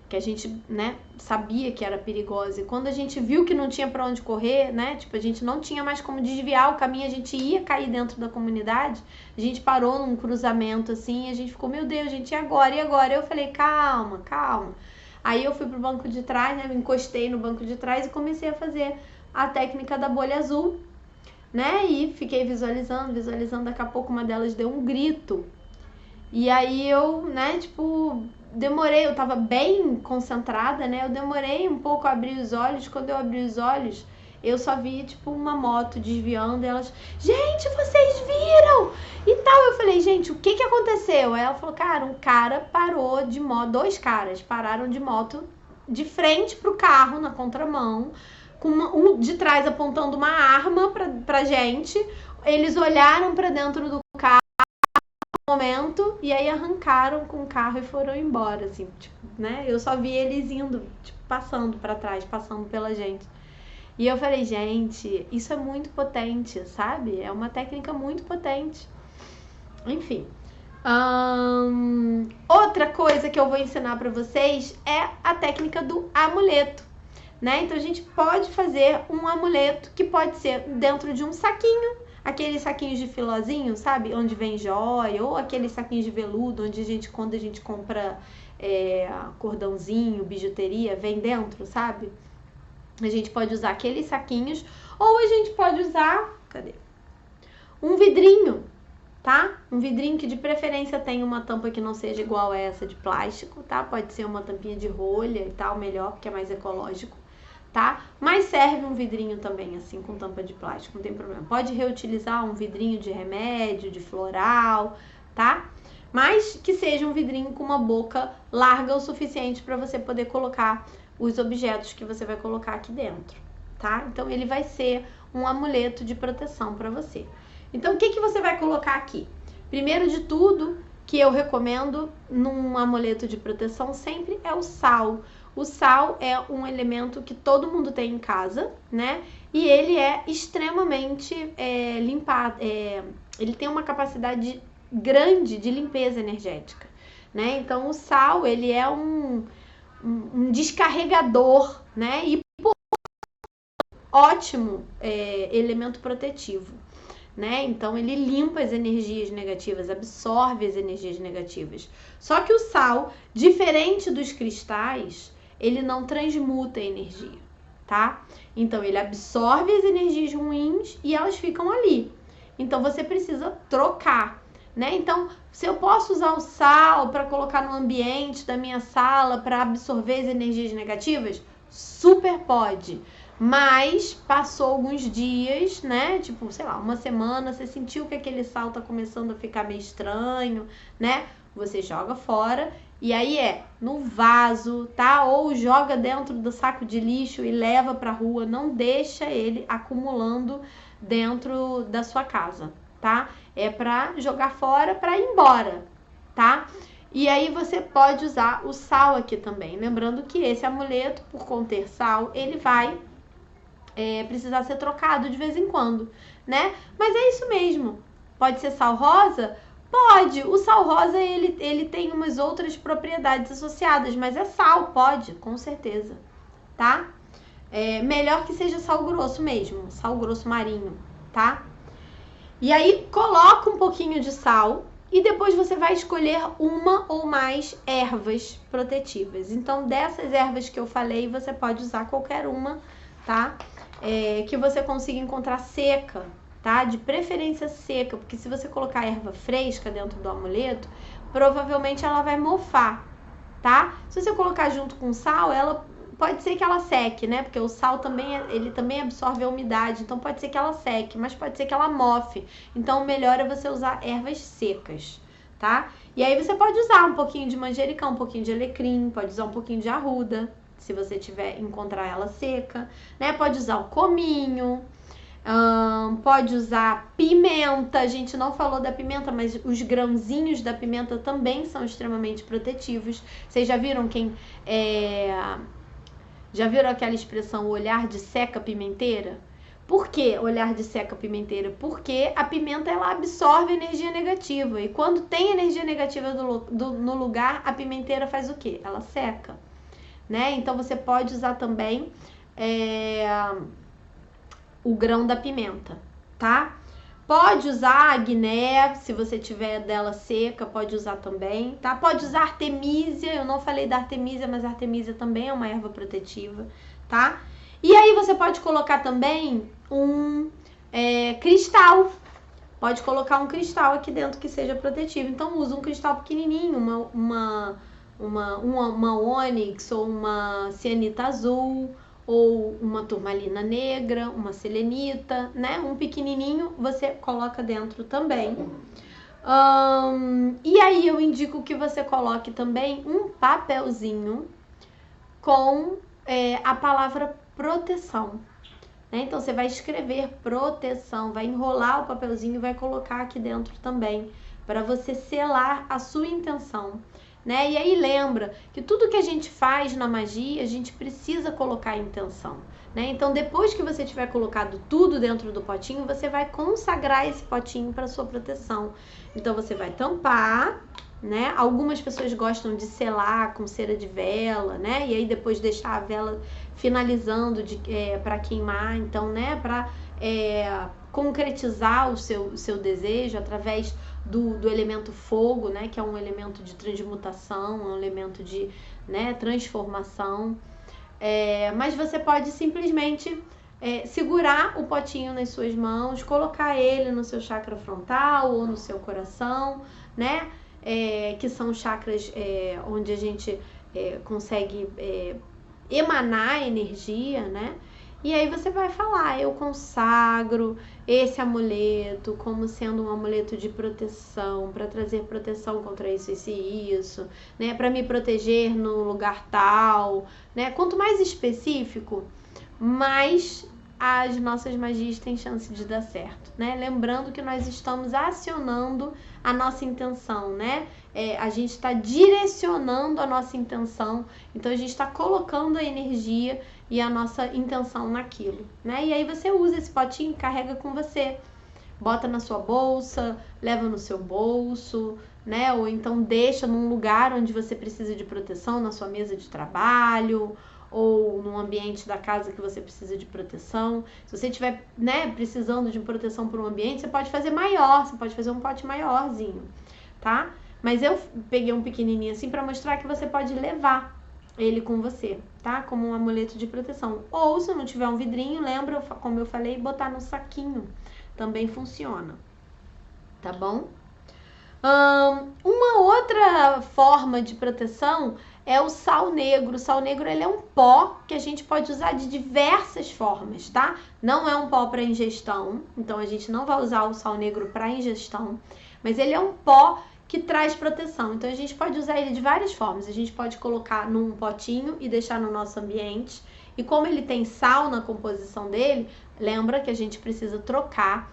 que a gente, né, sabia que era perigosa. E quando a gente viu que não tinha para onde correr, né, tipo, a gente não tinha mais como desviar o caminho, a gente ia cair dentro da comunidade, a gente parou num cruzamento assim, e a gente ficou, meu Deus, gente, e agora? E agora? Eu falei, calma, calma. Aí eu fui pro banco de trás, né, me encostei no banco de trás e comecei a fazer a técnica da bolha azul, né, e fiquei visualizando, daqui a pouco uma delas deu um grito. E aí eu, né, tipo, demorei, eu tava bem concentrada, né, eu demorei um pouco a abrir os olhos. Quando eu abri os olhos, eu só vi, tipo, uma moto desviando e elas, gente, vocês viram? E tal, eu falei, gente, o que aconteceu? Aí ela falou, cara, um cara parou de moto, 2 caras pararam de moto de frente pro carro, na contramão, com um de trás apontando uma arma pra gente. Eles olharam pra dentro do carro no momento e aí arrancaram com o carro e foram embora, assim, tipo, né? Eu só vi eles indo, tipo, passando pra trás, passando pela gente. E eu falei, gente, isso é muito potente, sabe? É uma técnica muito potente. Enfim. Outra coisa que eu vou ensinar pra vocês é a técnica do amuleto, né? Então a gente pode fazer um amuleto que pode ser dentro de um saquinho, aqueles saquinhos de filozinho, sabe? Onde vem joia, ou aqueles saquinhos de veludo, onde quando a gente compra cordãozinho, bijuteria, vem dentro, sabe? A gente pode usar aqueles saquinhos, ou a gente pode usar, um vidrinho, tá? Um vidrinho que de preferência tenha uma tampa que não seja igual a essa de plástico, tá? Pode ser uma tampinha de rolha e tal, melhor, porque é mais ecológico, tá? Mas serve um vidrinho também, assim, com tampa de plástico, não tem problema. Pode reutilizar um vidrinho de remédio, de floral, tá? Mas que seja um vidrinho com uma boca larga o suficiente para você poder colocar os objetos que você vai colocar aqui dentro, tá? Então, ele vai ser um amuleto de proteção para você. Então, o que você vai colocar aqui? Primeiro de tudo, que eu recomendo num amuleto de proteção sempre é o sal. O sal é um elemento que todo mundo tem em casa, né? E ele é extremamente limpado, ele tem uma capacidade grande de limpeza energética, né? Então, o sal, ele é um descarregador, né? E ótimo elemento protetivo, né? Então ele limpa as energias negativas, absorve as energias negativas. Só que o sal, diferente dos cristais, ele não transmuta a energia, tá? Então ele absorve as energias ruins e elas ficam ali. Então você precisa trocar, né? Então, se eu posso usar o sal para colocar no ambiente da minha sala para absorver as energias negativas, super pode. Mas passou alguns dias, né? Tipo, sei lá, uma semana, você sentiu que aquele sal tá começando a ficar meio estranho, né? Você joga fora e aí no vaso, tá? Ou joga dentro do saco de lixo e leva pra rua, não deixa ele acumulando dentro da sua casa, tá? É pra jogar fora, pra ir embora, tá? E aí você pode usar o sal aqui também, lembrando que esse amuleto, por conter sal, ele vai precisar ser trocado de vez em quando, né? Mas é isso mesmo. Pode ser sal rosa? Pode. O sal rosa, ele tem umas outras propriedades associadas, mas é sal, pode, com certeza, tá? Melhor que seja sal grosso mesmo, sal grosso marinho, tá? E aí, coloca um pouquinho de sal e depois você vai escolher uma ou mais ervas protetivas. Então, dessas ervas que eu falei, você pode usar qualquer uma, tá? Que você consiga encontrar seca, tá? De preferência seca, porque se você colocar erva fresca dentro do amuleto, provavelmente ela vai mofar, tá? Se você colocar junto com sal, ela pode ser que ela seque, né? Porque o sal também, ele também absorve a umidade, então pode ser que ela seque, mas pode ser que ela mofe. Então, o melhor é você usar ervas secas, tá? E aí você pode usar um pouquinho de manjericão, um pouquinho de alecrim, pode usar um pouquinho de arruda, se você encontrar ela seca, né? Pode usar o cominho, pode usar pimenta. A gente não falou da pimenta, mas os grãozinhos da pimenta também são extremamente protetivos. Vocês já viram já viram aquela expressão olhar de seca pimenteira? Por que olhar de seca pimenteira? Porque a pimenta ela absorve energia negativa e quando tem energia negativa no lugar, a pimenteira faz o quê? Ela seca, né? Então você pode usar também o grão da pimenta, tá? Pode usar a guiné, se você tiver dela seca, pode usar também, tá? Pode usar artemisia, eu não falei da artemisia, mas a artemisia também é uma erva protetiva, tá? E aí você pode colocar também um cristal, pode colocar um cristal aqui dentro que seja protetivo. Então usa um cristal pequenininho, uma ônix ou uma cianita azul, ou uma turmalina negra, uma selenita, né? Um pequenininho você coloca dentro também. E aí eu indico que você coloque também um papelzinho com a palavra proteção, né? Então você vai escrever proteção, vai enrolar o papelzinho e vai colocar aqui dentro também, para você selar a sua intenção, né? E aí lembra que tudo que a gente faz na magia, a gente precisa colocar a intenção, né? Então depois que você tiver colocado tudo dentro do potinho, você vai consagrar esse potinho para sua proteção. Então você vai tampar, né? Algumas pessoas gostam de selar com cera de vela, né? E aí depois deixar a vela finalizando para queimar, então, né? Para concretizar o seu desejo através do elemento fogo, né? Que é um elemento de transmutação, um elemento de, né, transformação. Mas você pode simplesmente segurar o potinho nas suas mãos, colocar ele no seu chakra frontal ou no seu coração, né? Que são chakras onde a gente consegue emanar energia, né? E aí você vai falar, eu consagro esse amuleto como sendo um amuleto de proteção, para trazer proteção contra isso, né? Para me proteger no lugar tal, né? Quanto mais específico, mais as nossas magias têm chance de dar certo, né? Lembrando que nós estamos acionando a nossa intenção, né? A gente está direcionando a nossa intenção, então a gente está colocando a energia e a nossa intenção naquilo, né? E aí você usa esse potinho, carrega com você, bota na sua bolsa, leva no seu bolso, né? Ou então deixa num lugar onde você precisa de proteção, na sua mesa de trabalho, ou num ambiente da casa que você precisa de proteção. Se você estiver, né, precisando de proteção para um ambiente, você pode fazer maior, você pode fazer um pote maiorzinho, tá? Mas eu peguei um pequenininho assim para mostrar que você pode levar ele com você, tá? Como um amuleto de proteção. Ou se não tiver um vidrinho, lembra, como eu falei, botar no saquinho. Também funciona, tá bom? Uma outra forma de proteção é o sal negro. O sal negro, ele é um pó que a gente pode usar de diversas formas, tá? Não é um pó para ingestão, então a gente não vai usar o sal negro para ingestão, mas ele é um pó que traz proteção. Então a gente pode usar ele de várias formas. A gente pode colocar num potinho e deixar no nosso ambiente. E como ele tem sal na composição dele, lembra que a gente precisa trocar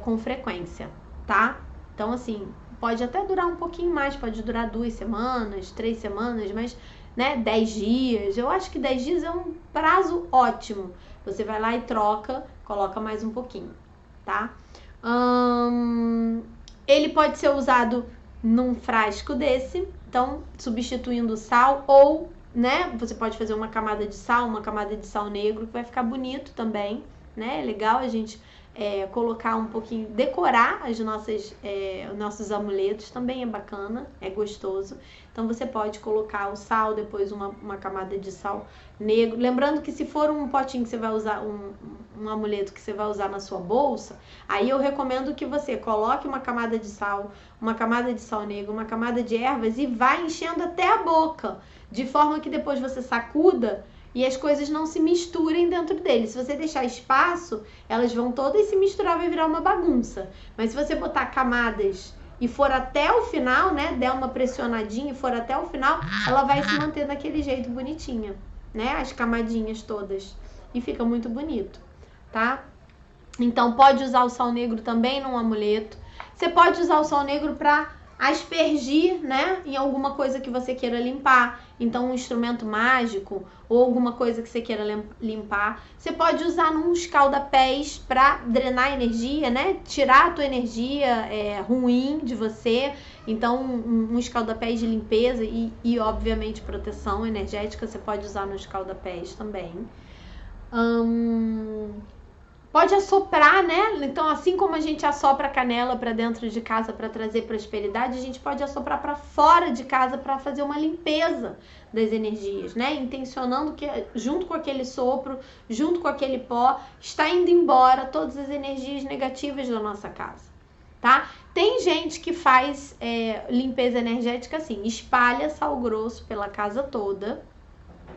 com frequência, tá? Então, assim, pode até durar um pouquinho mais, pode durar 2 semanas, 3 semanas, mas, né, 10 dias. Eu acho que 10 dias é um prazo ótimo. Você vai lá e troca, coloca mais um pouquinho, tá? Ele pode ser usado num frasco desse, então, substituindo o sal, ou, né, você pode fazer uma camada de sal negro, que vai ficar bonito também, né? É legal a gente colocar um pouquinho, decorar os nossos amuletos, também é bacana, é gostoso. Então você pode colocar o sal, depois uma camada de sal negro. Lembrando que se for um potinho que você vai usar, um amuleto que você vai usar na sua bolsa, aí eu recomendo que você coloque uma camada de sal, uma camada de sal negro, uma camada de ervas e vá enchendo até a boca, de forma que depois você sacuda e as coisas não se misturem dentro dele. Se você deixar espaço, elas vão todas se misturar, vai virar uma bagunça. Mas se você botar camadas e for até o final, né, der uma pressionadinha e for até o final, ela vai se manter daquele jeito bonitinha, né, as camadinhas todas. E fica muito bonito, tá? Então pode usar o sal negro também num amuleto. Você pode usar o sal negro para aspergir, né, em alguma coisa que você queira limpar. Então um instrumento mágico ou alguma coisa que você queira limpar. Você pode usar num escalda-pés para drenar energia, né, tirar a tua energia ruim de você. Então um escalda-pés de limpeza e obviamente proteção energética você pode usar no escalda-pés também. Pode assoprar, né? Então, assim como a gente assopra a canela para dentro de casa para trazer prosperidade, a gente pode assoprar para fora de casa para fazer uma limpeza das energias, né? Intencionando que, junto com aquele sopro, junto com aquele pó, está indo embora todas as energias negativas da nossa casa, tá? Tem gente que faz limpeza energética assim, espalha sal grosso pela casa toda,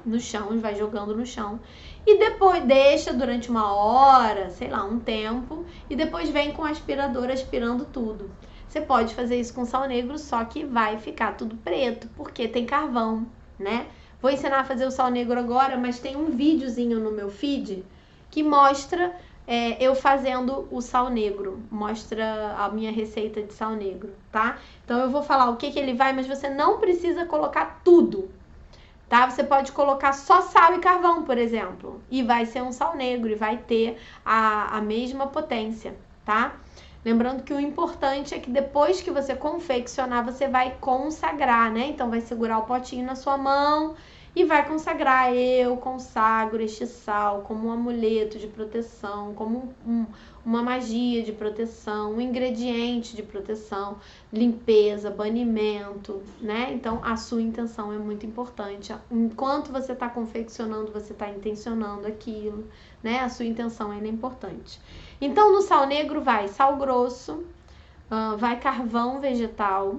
no chão, vai jogando no chão e depois deixa durante 1 hora, sei lá, um tempo, e depois vem com o aspirador aspirando tudo. Você pode fazer isso com sal negro, só que vai ficar tudo preto, porque tem carvão, né? Vou ensinar a fazer o sal negro agora, mas tem um videozinho no meu feed que mostra eu fazendo o sal negro, mostra a minha receita de sal negro, tá? Então eu vou falar o que ele vai, mas você não precisa colocar tudo, tá? Você pode colocar só sal e carvão, por exemplo, e vai ser um sal negro e vai ter a mesma potência, tá? Lembrando que o importante é que depois que você confeccionar, você vai consagrar, né? Então vai segurar o potinho na sua mão e vai consagrar. Eu consagro este sal como um amuleto de proteção, como uma magia de proteção, um ingrediente de proteção, limpeza, banimento, né? Então a sua intenção é muito importante. Enquanto você está confeccionando, você está intencionando aquilo, né? A sua intenção é importante. Então no sal negro vai sal grosso, vai carvão vegetal,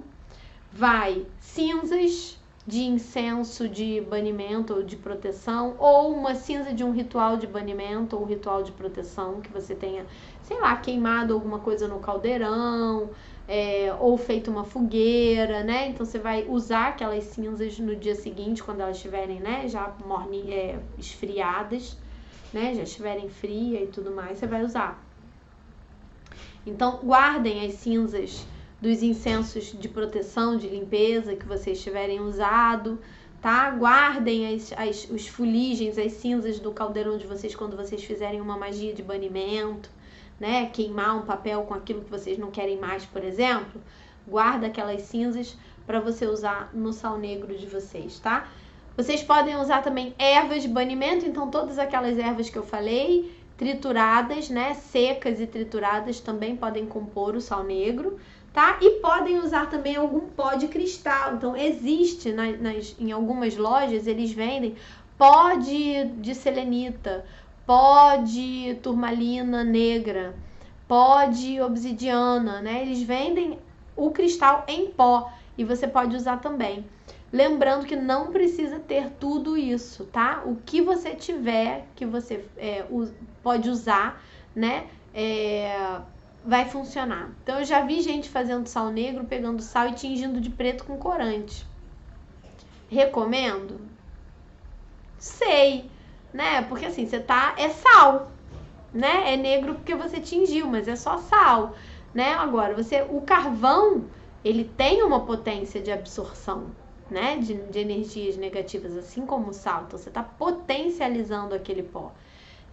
vai cinzas de incenso de banimento ou de proteção, ou uma cinza de um ritual de banimento ou ritual de proteção que você tenha, sei lá, queimado alguma coisa no caldeirão, ou feito uma fogueira, né? Então você vai usar aquelas cinzas no dia seguinte, quando elas estiverem, né, já esfriadas, né, já estiverem frias e tudo mais, você vai usar. Então guardem as cinzas dos incensos de proteção, de limpeza que vocês tiverem usado, tá? Guardem os fuligens, as cinzas do caldeirão de vocês quando vocês fizerem uma magia de banimento, né? Queimar um papel com aquilo que vocês não querem mais, por exemplo. Guarda aquelas cinzas para você usar no sal negro de vocês, tá? Vocês podem usar também ervas de banimento, então todas aquelas ervas que eu falei, trituradas, né, secas e trituradas, também podem compor o sal negro, tá? E podem usar também algum pó de cristal. Então existe em algumas lojas, eles vendem pó de selenita, pó de turmalina negra, pó de obsidiana, né? Eles vendem o cristal em pó e você pode usar também. Lembrando que não precisa ter tudo isso, tá? O que você tiver, que você pode usar, né? Vai funcionar. Então eu já vi gente fazendo sal negro, pegando sal e tingindo de preto com corante. Recomendo? Sei, né? Porque assim, é sal, né? É negro porque você tingiu, mas é só sal, né? Agora, o carvão, ele tem uma potência de absorção, né? De energias negativas, assim como o sal. Então, você está potencializando aquele pó,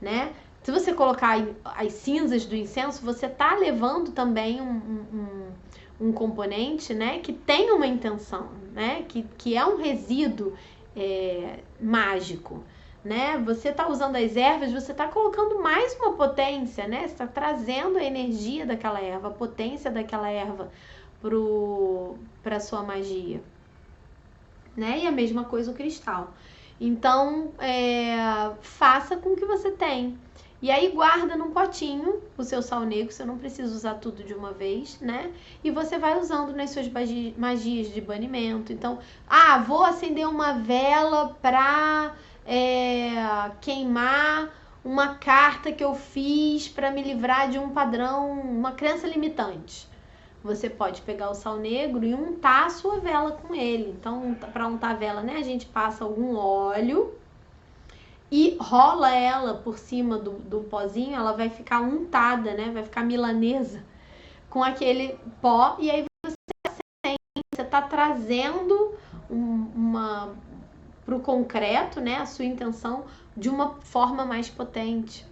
né? Se você colocar as cinzas do incenso, você está levando também um componente, né? Que tem uma intenção, né? Que é um resíduo mágico, né? Você tá usando as ervas, você tá colocando mais uma potência, né? Você tá trazendo a energia daquela erva, a potência daquela erva pra sua magia, né? E a mesma coisa o cristal. Então, faça com o que você tem. E aí guarda num potinho o seu sal negro, você não precisa usar tudo de uma vez, né? E você vai usando nas suas magias de banimento. Então, vou acender uma vela pra queimar uma carta que eu fiz pra me livrar de um padrão, uma crença limitante. Você pode pegar o sal negro e untar a sua vela com ele. Então, para untar a vela, né, a gente passa algum óleo e rola ela por cima do pozinho, ela vai ficar untada, né, vai ficar milanesa com aquele pó. E aí você tá trazendo pro concreto, né, a sua intenção de uma forma mais potente,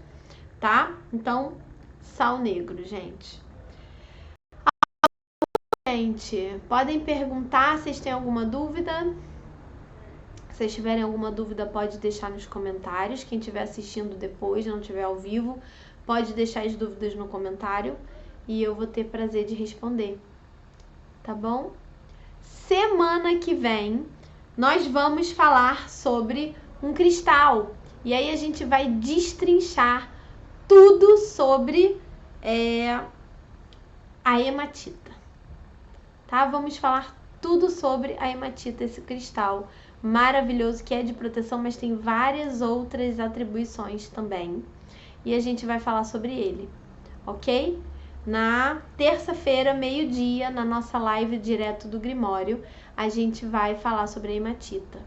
tá? Então, sal negro, gente. Gente, podem perguntar se vocês têm alguma dúvida. Se vocês tiverem alguma dúvida, pode deixar nos comentários. Quem estiver assistindo depois, não estiver ao vivo, pode deixar as dúvidas no comentário e eu vou ter prazer de responder. Tá bom? Semana que vem, nós vamos falar sobre um cristal. E aí a gente vai destrinchar tudo sobre a hematita. Tá? Vamos falar tudo sobre a hematita, esse cristal maravilhoso que é de proteção, mas tem várias outras atribuições também. E a gente vai falar sobre ele, ok? Na terça-feira, meio-dia, na nossa live direto do Grimório, a gente vai falar sobre a hematita.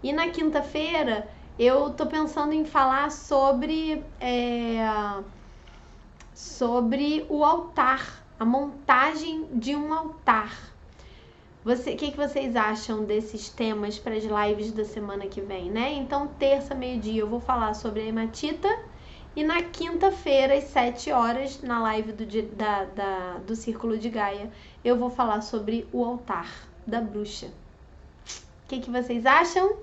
E na quinta-feira, eu tô pensando em falar sobre o altar, a montagem de um altar. O que vocês acham desses temas para as lives da semana que vem, né? Então, terça, meio-dia, eu vou falar sobre a hematita. E na quinta-feira, às 7 horas, na live do Círculo de Gaia, eu vou falar sobre o altar da bruxa. O que vocês acham?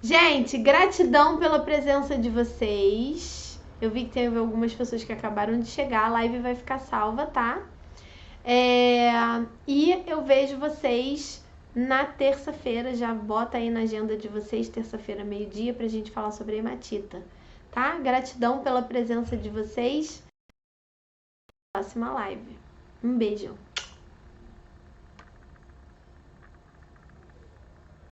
Gente, gratidão pela presença de vocês. Eu vi que teve algumas pessoas que acabaram de chegar. A live vai ficar salva, tá? E eu vejo vocês na terça-feira. Já bota aí na agenda de vocês, terça-feira, meio-dia, pra gente falar sobre a hematita, tá? Gratidão pela presença de vocês. Próxima live. Um beijo.